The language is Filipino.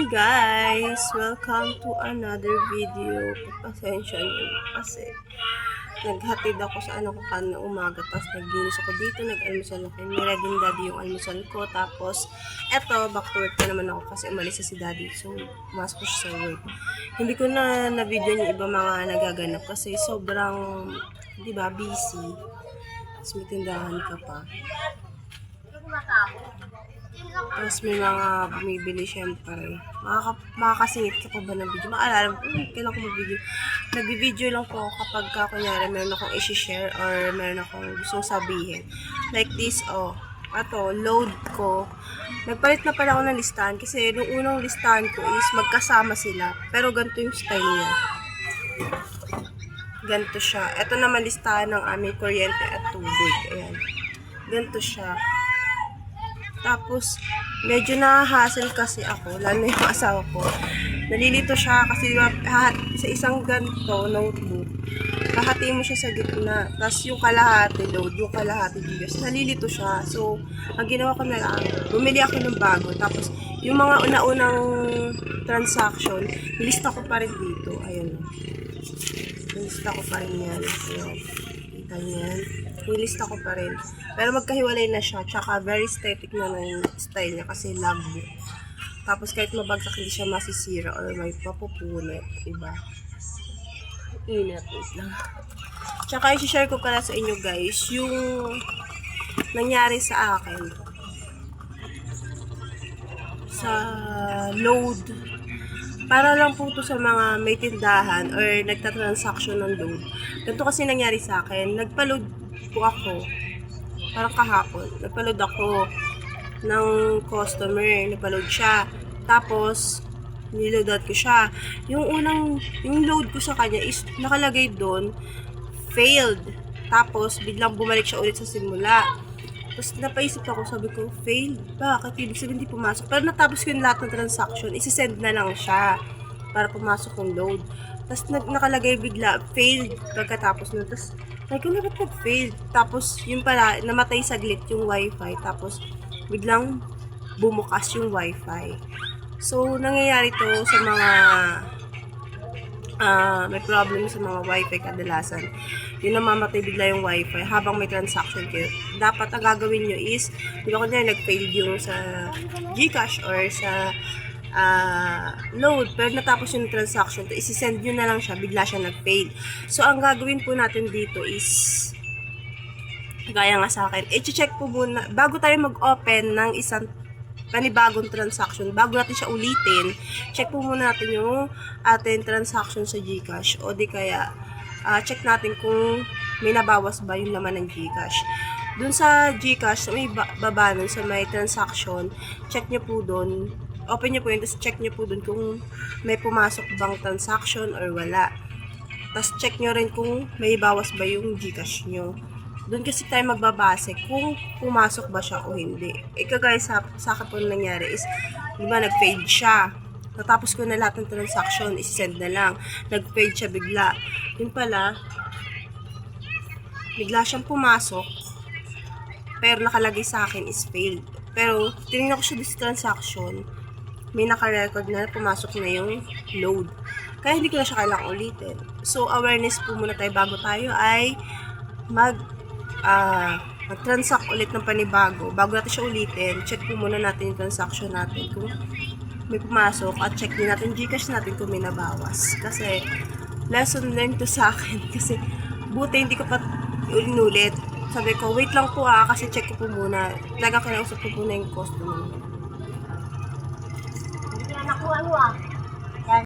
guys! Welcome to another video. Pasensya nyo kasi naghatid ako sa ko kanina umaga, tapos naginis ako dito, nag-almusal ako. Nila din daddy yung almusal ko, tapos eto, back to work na naman ako kasi umalis na si daddy, so pumasok ko siya sa work. Hindi ko na video yung iba mga nagaganap kasi sobrang, di ba, busy. Tapos may tindahan ka pa. Tapos may mga bumibili syempre. Makakasingit ka pa ba ng video? Maalala mo, kailan ko mag-video? Nag-video lang po kapag kunyari meron akong isi-share or meron akong gustong sabihin. Like this, ato, load ko. Nagpalit na pala ako ng listahan kasi nung unang listahan ko is magkasama sila. Pero ganito yung style niya. Ganito siya. Ito naman listahan ng aming kuryente at tubig. Ayan. Ganito siya. Tapos, medyo na-hassle kasi ako, lalo na yung asawa ko. Nalilito siya kasi diba, sa isang ganito notebook, hahatiin mo siya sa gitna. Tapos yung kalahati load, yung kalahati gigas. Nalilito siya. So, ang ginawa ko na lang, bumili ako ng bago. Tapos, yung mga una-unang transaction, nilista ko pa rin dito. Ayan. Nilista ko pa rin yan. Ayan. Kita niyan. Nilista ko pa rin. Pero magkahiwalay na siya. Tsaka very aesthetic na ng style niya kasi logbook. Tapos kahit mabagsak hindi siya masisira or may papupunit. Diba? Init lang. Tsaka i-share ko pala sa inyo guys yung nangyari sa akin. Sa load. Para lang po to sa mga may tindahan or nagtatransaction ng load. Ganito kasi nangyari sa akin. Nagpa-load po ako. Parang kahapon. Nagpa-load ako ng customer. Nagpa-load siya. Tapos, niloadan ko siya. Yung load ko sa kanya is nakalagay doon, failed. Tapos, biglang bumalik siya ulit sa simula. Tapos napaisip ako, sabi ko, failed. Bakit? Ibig sabihin hindi pumasok. Pero natapos ko yung lahat ng transaction, isi-send na lang siya para pumasok yung load. Tapos nakalagay bigla, failed pagkatapos nun. Tapos, sabi ko, ba't nag-failed? Tapos, yun pala, namatay saglit yung wifi. Tapos, biglang bumukas yung wifi. So, nangyayari to sa mga may problem sa mga wifi kadalasan. Yung namamatay bigla yung wifi habang may transaction kayo. Dapat ang gagawin nyo is, di ba kung nag-failed yung sa Gcash or sa load, pero natapos yung transaction, to isi-send nyo na lang siya, bigla siya nag-fail. So, ang gagawin po natin dito is, gaya nga sa akin, i-check po muna, bago tayo mag-open ng isang panibagong transaction, bago natin siya ulitin, check po muna natin yung ating transaction sa Gcash o di kaya check natin kung may nabawas ba yung laman ng Gcash. Dun sa Gcash, may baba nun sa may transaction, check nyo po dun, open nyo po yun, tapos check nyo po dun kung may pumasok bang transaction or wala. Tapos check nyo rin kung may bawas ba yung Gcash nyo. Doon kasi tayo magbabase kung pumasok ba siya o hindi. Kagaya sa akin po nangyari is, di ba, nag-fade siya. Natapos ko na lahat ng transaction, isi-send na lang. Nag-fade siya bigla. Yun pala, bigla siyang pumasok, pero nakalagay sa akin is failed. Pero, tinignan ko siya this transaction, may naka-record na pumasok na yung load. Kaya hindi ko na siya kailangang ulitin. So, awareness po muna tayo bago tayo ay mag-transact ulit ng panibago. Bago natin siya ulitin, check po muna natin yung transaction natin kung may pumasok at check din natin Gcash natin kung may nabawas. Kasi, lesson learned to sa akin. Kasi, buti hindi ko pa ulit. Sabi ko, wait lang po kasi check ko po muna. Talaga kinausap ko po na yung customer. Hindi na nakuha mo